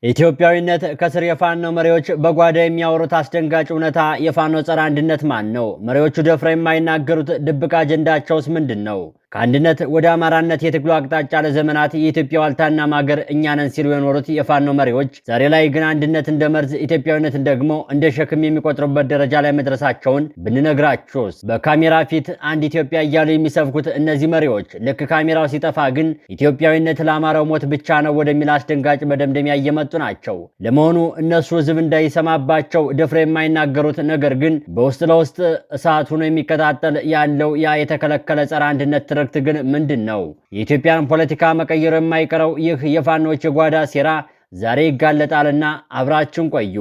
ኢትዮጵያዊነት ከስር የፋኖ መሪዎች በጓዳ የሚያወሩት አስደንጋጭ እውነታ የፋኖ ጸረ አንድነት ማን ነው? መሪዎቹ ደፍረው የማይናገሩት ድብቅ አጀንዳቸውስ ምንድነው? ከአንድነት ወደ አማራነት የትግሉ አቅጣጫ ለዘመናት የኢትዮጵያ ዋልታና ማገር እኛ ነን ሲሉ የኖሩት የፋኖ መሪዎች ዛሬ ላይ ግን አንድነት እንደ መርዝ ኢትዮጵያዊነትን ደግሞ እንደ ሸክም የሚቆጥሩበት ደረጃ ላይ መድረሳቸውን ብንነግራችሁስ? በካሜራ ፊት አንድ ኢትዮጵያ እያሉ የሚሰብኩት እነዚህ መሪዎች ልክ ካሜራው ሲጠፋ ግን ኢትዮጵያዊነት ለአማራው ሞት ብቻ ነው ወደሚል አስደንጋጭ መደምደሚያ እየመጡ ናቸው። ለመሆኑ እነሱ ህዝብ እንዳይሰማባቸው ደፍረው የማይናገሩት ነገር ግን በውስጥ ለውስጥ እሳት ሆኖ የሚቀጣጠል ያለው ያ የተከለከለ ጸረ አንድነት ትርክት ግን ምንድነው? የኢትዮጵያን ፖለቲካ መቀየሩ የማይቀረው ይህ የፋኖች የጓዳ ሴራ ዛሬ ይጋለጣልና አብራችን ቆዩ።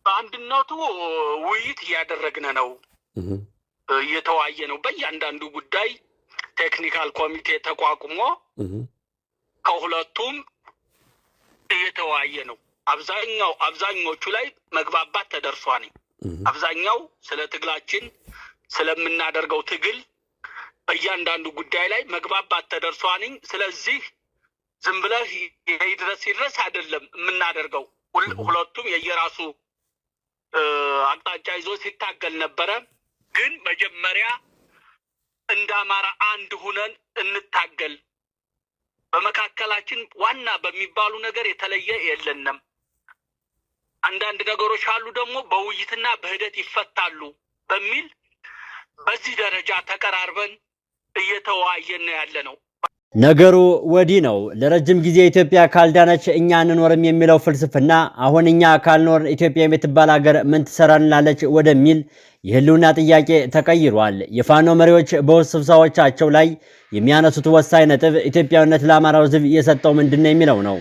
በአንድነቱ ውይይት እያደረግን ነው፣ እየተዋየ ነው። በእያንዳንዱ ጉዳይ ቴክኒካል ኮሚቴ ተቋቁሞ ከሁለቱም እየተዋየ ነው። አብዛኞቹ ላይ መግባባት ተደርሷል። አብዛኛው ስለ ትግላችን ስለምናደርገው ትግል በእያንዳንዱ ጉዳይ ላይ መግባባት ተደርሷል። ስለዚህ ዝም ብለህ ይድረስ አይደለም የምናደርገው። ሁለቱም የየራሱ አቅጣጫ ይዞ ሲታገል ነበረ። ግን መጀመሪያ እንደ አማራ አንድ ሁነን እንታገል። በመካከላችን ዋና በሚባሉ ነገር የተለየ የለንም። አንዳንድ ነገሮች አሉ ደግሞ በውይይትና በሂደት ይፈታሉ በሚል በዚህ ደረጃ ተቀራርበን እየተወያየን ያለ ነው። ነገሩ ወዲህ ነው። ለረጅም ጊዜ ኢትዮጵያ ካልዳነች እኛ አንኖርም የሚለው ፍልስፍና አሁን እኛ ካልኖርን ኢትዮጵያ የምትባል ሀገር ምን ትሰራልናለች ወደሚል የህልውና ጥያቄ ተቀይሯል። የፋኖ መሪዎች በውስጥ ስብሰባዎቻቸው ላይ የሚያነሱት ወሳኝ ነጥብ ኢትዮጵያዊነት ለአማራው ሕዝብ የሰጠው ምንድነው የሚለው ነው።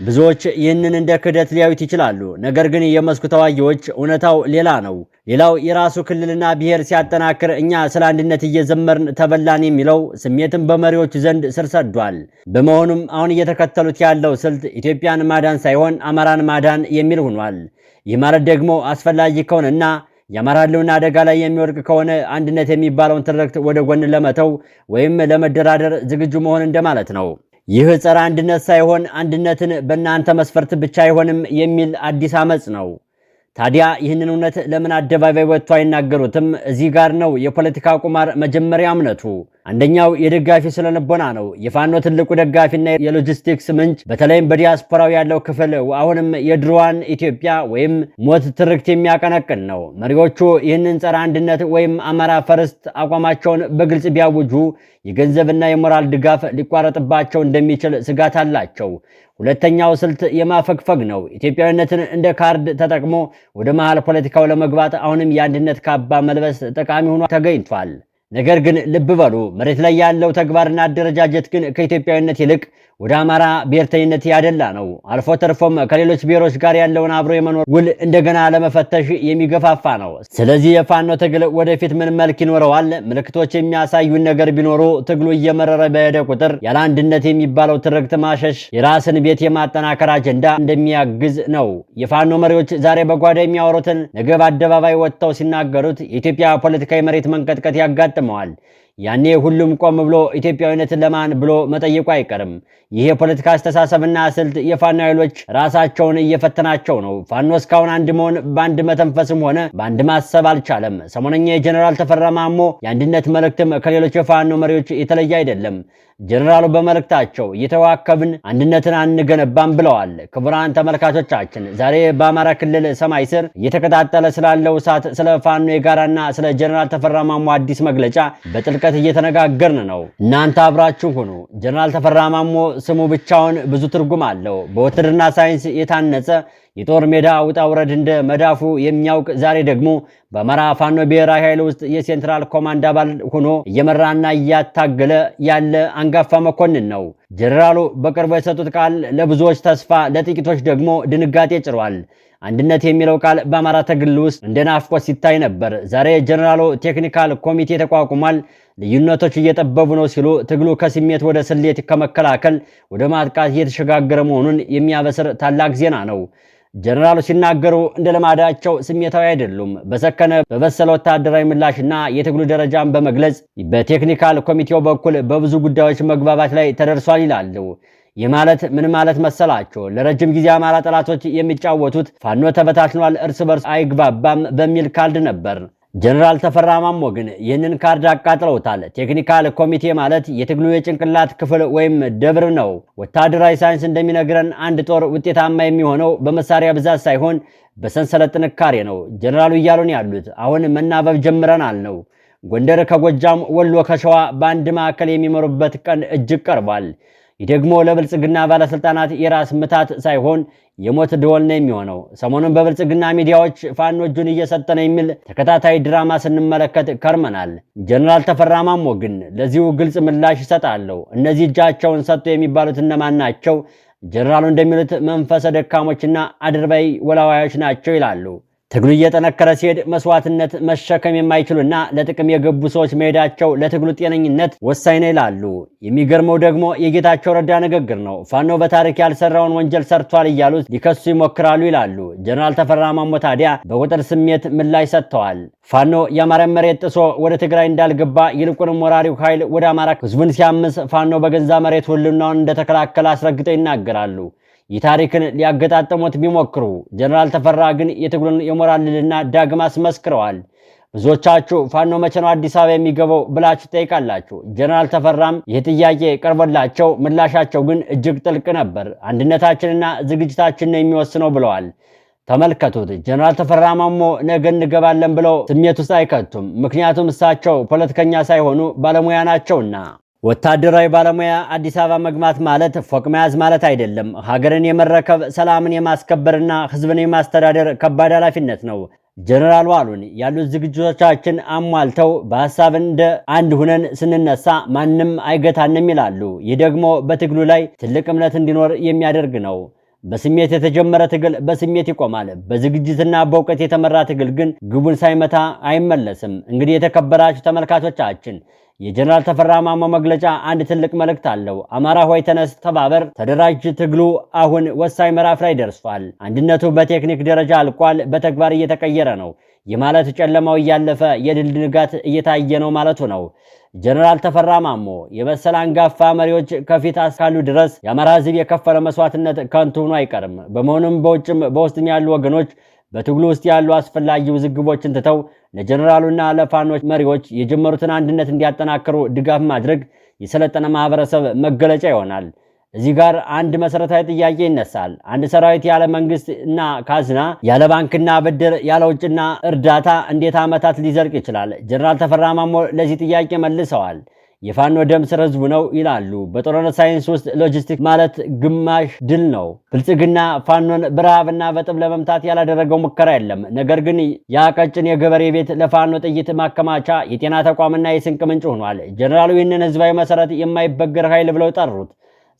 ብዙዎች ይህንን እንደ ክህደት ሊያዩት ይችላሉ። ነገር ግን የመስኩ ተዋጊዎች እውነታው ሌላ ነው። ሌላው የራሱ ክልልና ብሔር ሲያጠናክር እኛ ስለ አንድነት እየዘመርን ተበላን የሚለው ስሜትም በመሪዎቹ ዘንድ ስር ሰዷል። በመሆኑም አሁን እየተከተሉት ያለው ስልት ኢትዮጵያን ማዳን ሳይሆን አማራን ማዳን የሚል ሆኗል። ይህ ማለት ደግሞ አስፈላጊ ከሆነና የአማራ ህልውና አደጋ ላይ የሚወድቅ ከሆነ አንድነት የሚባለውን ትርክት ወደ ጎን ለመተው ወይም ለመደራደር ዝግጁ መሆን እንደማለት ነው። ይህ ጸረ አንድነት ሳይሆን አንድነትን በእናንተ መስፈርት ብቻ አይሆንም የሚል አዲስ አመጽ ነው። ታዲያ ይህንን እውነት ለምን አደባባይ ወጥቶ አይናገሩትም? እዚህ ጋር ነው የፖለቲካ ቁማር መጀመሪያ እምነቱ። አንደኛው የደጋፊ ስለልቦና ነው። የፋኖ ትልቁ ደጋፊና የሎጂስቲክስ ምንጭ በተለይም በዲያስፖራው ያለው ክፍል አሁንም የድሮዋን ኢትዮጵያ ወይም ሞት ትርክት የሚያቀነቅን ነው። መሪዎቹ ይህንን ጸረ አንድነት ወይም አማራ ፈርስት አቋማቸውን በግልጽ ቢያውጁ የገንዘብና የሞራል ድጋፍ ሊቋረጥባቸው እንደሚችል ስጋት አላቸው። ሁለተኛው ስልት የማፈግፈግ ነው። ኢትዮጵያዊነትን እንደ ካርድ ተጠቅሞ ወደ መሃል ፖለቲካው ለመግባት አሁንም የአንድነት ካባ መልበስ ጠቃሚ ሆኖ ተገኝቷል። ነገር ግን ልብ በሉ፣ መሬት ላይ ያለው ተግባርና አደረጃጀት ግን ከኢትዮጵያዊነት ይልቅ ወደ አማራ ብሔርተኝነት ያደላ ነው። አልፎ ተርፎም ከሌሎች ብሔሮች ጋር ያለውን አብሮ የመኖር ውል እንደገና ለመፈተሽ የሚገፋፋ ነው። ስለዚህ የፋኖ ትግል ወደፊት ምን መልክ ይኖረዋል? ምልክቶች የሚያሳዩን ነገር ቢኖሩ ትግሉ እየመረረ በሄደ ቁጥር ያለ አንድነት የሚባለው ትርክት ማሸሽ የራስን ቤት የማጠናከር አጀንዳ እንደሚያግዝ ነው። የፋኖ መሪዎች ዛሬ በጓዳ የሚያወሩትን ነገ በአደባባይ ወጥተው ሲናገሩት የኢትዮጵያ ፖለቲካዊ መሬት መንቀጥቀጥ ያጋጥመዋል። ያኔ ሁሉም ቆም ብሎ ኢትዮጵያዊነትን ለማን ብሎ መጠየቁ አይቀርም። ይሄ የፖለቲካ አስተሳሰብና ስልት የፋኖ ኃይሎች ራሳቸውን እየፈተናቸው ነው። ፋኖ እስካሁን አንድ መሆን በአንድ መተንፈስም ሆነ በአንድ ማሰብ አልቻለም። ሰሞነኛ የጀነራል ተፈራ ማሞ የአንድነት መልእክትም ከሌሎች የፋኖ መሪዎች የተለየ አይደለም። ጀነራሉ በመልእክታቸው እየተዋከብን አንድነትን አንገነባም ብለዋል። ክቡራን ተመልካቾቻችን ዛሬ በአማራ ክልል ሰማይ ስር እየተቀጣጠለ ስላለው እሳት፣ ስለ ፋኖ የጋራና ስለ ጀነራል ተፈራ ማሞ አዲስ መግለጫ በጥልቀት እየተነጋገርን ነው። እናንተ አብራችሁ ሁኑ። ጀነራል ተፈራ ማሞ ስሙ ብቻውን ብዙ ትርጉም አለው። በውትድርና ሳይንስ የታነጸ የጦር ሜዳ ውጣ ውረድ እንደ መዳፉ የሚያውቅ ዛሬ ደግሞ በአማራ ፋኖ ብሔራዊ ኃይል ውስጥ የሴንትራል ኮማንድ አባል ሆኖ እየመራና እያታገለ ያለ አንጋፋ መኮንን ነው። ጀነራሉ በቅርቡ የሰጡት ቃል ለብዙዎች ተስፋ፣ ለጥቂቶች ደግሞ ድንጋጤ ጭሯል። አንድነት የሚለው ቃል በአማራ ትግል ውስጥ እንደ ናፍቆት ሲታይ ነበር። ዛሬ ጀነራሉ ቴክኒካል ኮሚቴ ተቋቁሟል፣ ልዩነቶች እየጠበቡ ነው ሲሉ ትግሉ ከስሜት ወደ ስሌት ከመከላከል ወደ ማጥቃት እየተሸጋገረ መሆኑን የሚያበስር ታላቅ ዜና ነው። ጀነራሉ ሲናገሩ እንደ ልማዳቸው ስሜታዊ አይደሉም። በሰከነ በበሰለ ወታደራዊ ምላሽና የትግሉ ደረጃን በመግለጽ በቴክኒካል ኮሚቴው በኩል በብዙ ጉዳዮች መግባባት ላይ ተደርሷል ይላሉ። ይህ ማለት ምን ማለት መሰላችሁ? ለረጅም ጊዜ አማራ ጠላቶች የሚጫወቱት ፋኖ ተበታትኗል፣ እርስ በርስ አይግባባም በሚል ካልድ ነበር። ጀነራል ተፈራ ማሞ ግን ይህንን ካርድ አቃጥለውታል። ቴክኒካል ኮሚቴ ማለት የትግሉ የጭንቅላት ክፍል ወይም ደብር ነው። ወታደራዊ ሳይንስ እንደሚነግረን አንድ ጦር ውጤታማ የሚሆነው በመሳሪያ ብዛት ሳይሆን በሰንሰለት ጥንካሬ ነው። ጀነራሉ እያሉን ያሉት አሁን መናበብ ጀምረናል ነው። ጎንደር ከጎጃም፣ ወሎ ከሸዋ በአንድ ማዕከል የሚመሩበት ቀን እጅግ ቀርቧል። ይህ ደግሞ ለብልጽግና ባለስልጣናት የራስ ምታት ሳይሆን የሞት ደወል ነው የሚሆነው። ሰሞኑን በብልጽግና ሚዲያዎች ፋኖ እጁን እየሰጠ ነው የሚል ተከታታይ ድራማ ስንመለከት ከርመናል። ጀነራል ተፈራ ማሞ ግን ለዚሁ ግልጽ ምላሽ ይሰጣሉ። እነዚህ እጃቸውን ሰጡ የሚባሉት እነማን ናቸው? ጀነራሉ እንደሚሉት መንፈሰ ደካሞችና አድርባይ ወላዋዮች ናቸው ይላሉ። ትግሉ እየጠነከረ ሲሄድ መስዋዕትነት መሸከም የማይችሉና ለጥቅም የገቡ ሰዎች መሄዳቸው ለትግሉ ጤነኝነት ወሳኝ ነው ይላሉ። የሚገርመው ደግሞ የጌታቸው ረዳ ንግግር ነው። ፋኖ በታሪክ ያልሰራውን ወንጀል ሰርቷል እያሉት ሊከሱ ይሞክራሉ ይላሉ። ጀነራል ተፈራ ማሞ ታዲያ በቁጥር ስሜት ምላሽ ሰጥተዋል። ፋኖ የአማራን መሬት ጥሶ ወደ ትግራይ እንዳልገባ ይልቁንም ወራሪው ኃይል ወደ አማራ ህዝቡን ሲያምስ ፋኖ በገዛ መሬት ህልውናውን እንደተከላከለ አስረግጠው ይናገራሉ። የታሪክን ሊያገጣጥሙት ቢሞክሩ ጀነራል ተፈራ ግን የትግሉን የሞራል ልዕልና ዳግም አስመስክረዋል። ብዙዎቻችሁ ፋኖ መቼ ነው አዲስ አበባ የሚገባው ብላችሁ ጠይቃላችሁ። ጀነራል ተፈራም ይህ ጥያቄ ቀርቦላቸው ምላሻቸው ግን እጅግ ጥልቅ ነበር። አንድነታችንና ዝግጅታችን ነው የሚወስነው ብለዋል። ተመልከቱት። ጀነራል ተፈራ ማሞ ነገ እንገባለን ብለው ስሜት ውስጥ አይከቱም። ምክንያቱም እሳቸው ፖለቲከኛ ሳይሆኑ ባለሙያ ናቸውና። ወታደራዊ ባለሙያ አዲስ አበባ መግባት ማለት ፎቅ መያዝ ማለት አይደለም። ሀገርን የመረከብ ሰላምን የማስከበርና ህዝብን የማስተዳደር ከባድ ኃላፊነት ነው። ጀነራሉ አሉን ያሉት ዝግጅቶቻችን አሟልተው በሐሳብ እንደ አንድ ሁነን ስንነሳ ማንም አይገታንም ይላሉ። ይህ ደግሞ በትግሉ ላይ ትልቅ እምነት እንዲኖር የሚያደርግ ነው። በስሜት የተጀመረ ትግል በስሜት ይቆማል። በዝግጅትና በእውቀት የተመራ ትግል ግን ግቡን ሳይመታ አይመለስም። እንግዲህ የተከበራችሁ ተመልካቾቻችን የጀነራል ተፈራ ማሞ መግለጫ አንድ ትልቅ መልእክት አለው። አማራ ሆይ ተነስ፣ ተባበር፣ ተደራጅ። ትግሉ አሁን ወሳኝ ምዕራፍ ላይ ደርሷል። አንድነቱ በቴክኒክ ደረጃ አልቋል፣ በተግባር እየተቀየረ ነው። ይህ ማለት ጨለማው እያለፈ የድል ንጋት እየታየ ነው ማለቱ ነው። ጀነራል ተፈራ ማሞ የመሰለ አንጋፋ መሪዎች ከፊት እስካሉ ድረስ የአማራ ህዝብ የከፈለ መስዋዕትነት ከንቱ ሆኖ አይቀርም። በመሆኑም በውጭም በውስጥም ያሉ ወገኖች በትግሉ ውስጥ ያሉ አስፈላጊ ውዝግቦችን ትተው ለጀነራሉና ለፋኖች መሪዎች የጀመሩትን አንድነት እንዲያጠናክሩ ድጋፍ ማድረግ የሰለጠነ ማህበረሰብ መገለጫ ይሆናል። እዚህ ጋር አንድ መሰረታዊ ጥያቄ ይነሳል። አንድ ሰራዊት ያለ መንግስት እና ካዝና፣ ያለ ባንክና ብድር፣ ያለ ውጭና እርዳታ እንዴት ዓመታት ሊዘልቅ ይችላል? ጀነራል ተፈራ ማሞ ለዚህ ጥያቄ መልሰዋል። የፋኖ ደም ስር ህዝቡ ነው ይላሉ። በጦርነት ሳይንስ ውስጥ ሎጂስቲክ ማለት ግማሽ ድል ነው። ብልጽግና ፋኖን በረሃብና በጥም ለመምታት ያላደረገው ሙከራ የለም። ነገር ግን ያ ቀጭን የገበሬ ቤት ለፋኖ ጥይት ማከማቻ፣ የጤና ተቋምና የስንቅ ምንጭ ሆኗል። ጀነራሉ ይህንን ህዝባዊ መሰረት የማይበገር ኃይል ብለው ጠሩት።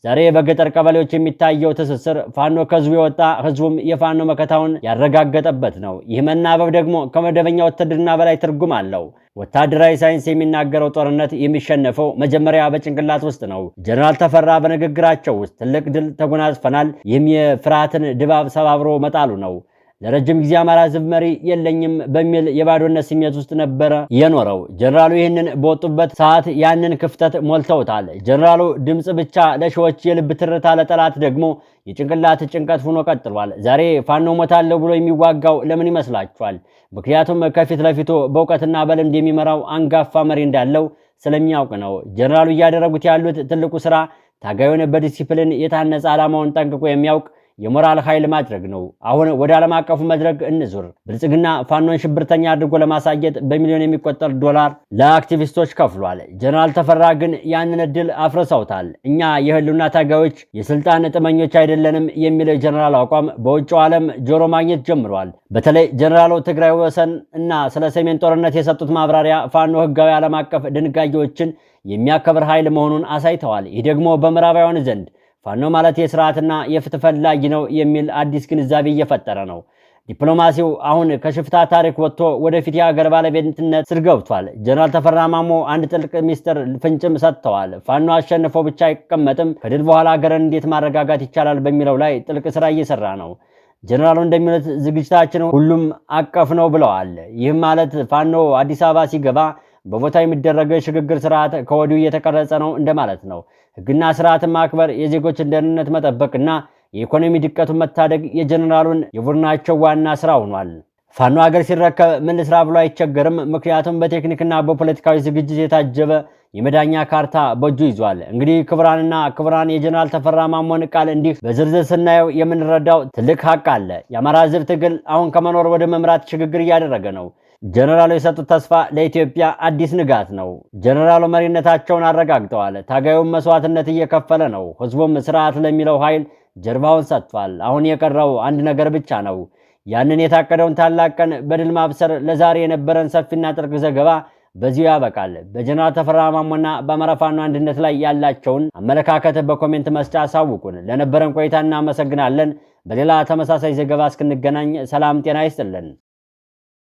ዛሬ በገጠር ቀበሌዎች የሚታየው ትስስር ፋኖ ከህዝቡ የወጣ ህዝቡም የፋኖ መከታውን ያረጋገጠበት ነው። ይህ መናበብ ደግሞ ከመደበኛ ውትድርና በላይ ትርጉም አለው። ወታደራዊ ሳይንስ የሚናገረው ጦርነት የሚሸነፈው መጀመሪያ በጭንቅላት ውስጥ ነው። ጀነራል ተፈራ በንግግራቸው ውስጥ ትልቅ ድል ተጎናጽፈናል፣ ይህም የፍርሃትን ድባብ ሰባብሮ መጣሉ ነው። ለረጅም ጊዜ አማራ ህዝብ መሪ የለኝም በሚል የባዶነት ስሜት ውስጥ ነበረ የኖረው። ጀነራሉ ይህንን በወጡበት ሰዓት ያንን ክፍተት ሞልተውታል። ጀነራሉ ድምጽ ብቻ ለሺዎች የልብ ትርታ፣ ለጠላት ደግሞ የጭንቅላት ጭንቀት ሆኖ ቀጥሏል። ዛሬ ፋኖ ሞታለሁ ብሎ የሚዋጋው ለምን ይመስላችኋል? ምክንያቱም ከፊት ለፊቱ በእውቀትና በልምድ የሚመራው አንጋፋ መሪ እንዳለው ስለሚያውቅ ነው። ጀነራሉ እያደረጉት ያሉት ትልቁ ስራ ታጋዩን በዲሲፕሊን የታነጸ ዓላማውን ጠንቅቆ የሚያውቅ የሞራል ኃይል ማድረግ ነው። አሁን ወደ ዓለም አቀፉ መድረክ እንዙር። ብልጽግና ፋኖን ሽብርተኛ አድርጎ ለማሳየት በሚሊዮን የሚቆጠር ዶላር ለአክቲቪስቶች ከፍሏል። ጀነራል ተፈራ ግን ያንን እድል አፍርሰውታል። እኛ የህልውና ታጋዮች የስልጣን ጥመኞች አይደለንም የሚል ጀነራል አቋም በውጭው ዓለም ጆሮ ማግኘት ጀምሯል። በተለይ ጀነራሉ ትግራይ ወሰን እና ስለ ሰሜን ጦርነት የሰጡት ማብራሪያ ፋኖ ህጋዊ ዓለም አቀፍ ድንጋጌዎችን የሚያከብር ኃይል መሆኑን አሳይተዋል። ይህ ደግሞ በምዕራባውያን ዘንድ ፋኖ ማለት የስርዓትና የፍትህ ፈላጊ ነው የሚል አዲስ ግንዛቤ እየፈጠረ ነው። ዲፕሎማሲው አሁን ከሽፍታ ታሪክ ወጥቶ ወደፊት የሀገር ባለቤትነት ስር ገብቷል። ጀነራል ተፈራ ማሞ አንድ ጥልቅ ሚስጥር ፍንጭም ሰጥተዋል። ፋኖ አሸንፎ ብቻ አይቀመጥም፣ ከድል በኋላ ሀገርን እንዴት ማረጋጋት ይቻላል በሚለው ላይ ጥልቅ ስራ እየሰራ ነው። ጀነራሉ እንደሚሉት ዝግጅታችን ሁሉም አቀፍ ነው ብለዋል። ይህም ማለት ፋኖ አዲስ አበባ ሲገባ በቦታ የሚደረገው የሽግግር ስርዓት ከወዲሁ እየተቀረጸ ነው እንደማለት ነው። ህግና ስርዓትን ማክበር፣ የዜጎችን ደህንነት መጠበቅና የኢኮኖሚ ድቀቱን መታደግ የጀነራሉን የቡድናቸው ዋና ስራ ሆኗል። ፋኖ ሀገር ሲረከብ ምን ልስራ ብሎ አይቸገርም። ምክንያቱም በቴክኒክና በፖለቲካዊ ዝግጅት የታጀበ የመዳኛ ካርታ በእጁ ይዟል። እንግዲህ ክቡራንና ክቡራን የጀነራል ተፈራ ማሞን ቃል እንዲህ በዝርዝር ስናየው የምንረዳው ትልቅ ሀቅ አለ። የአማራ ህዝብ ትግል አሁን ከመኖር ወደ መምራት ሽግግር እያደረገ ነው። ጀነራሉ የሰጡት ተስፋ ለኢትዮጵያ አዲስ ንጋት ነው። ጀነራሉ መሪነታቸውን አረጋግጠዋል። ታጋዩም መስዋዕትነት እየከፈለ ነው። ህዝቡም ስርዓት ለሚለው ኃይል ጀርባውን ሰጥቷል። አሁን የቀረው አንድ ነገር ብቻ ነው። ያንን የታቀደውን ታላቅ ቀን በድል ማብሰር። ለዛሬ የነበረን ሰፊና ጥልቅ ዘገባ በዚሁ ያበቃል። በጀነራል ተፈራ ማሞና በአማራ ፋኖ አንድነት ላይ ያላቸውን አመለካከት በኮሜንት መስጫ አሳውቁን። ለነበረን ቆይታ እናመሰግናለን። በሌላ ተመሳሳይ ዘገባ እስክንገናኝ ሰላም ጤና ይስጥልን።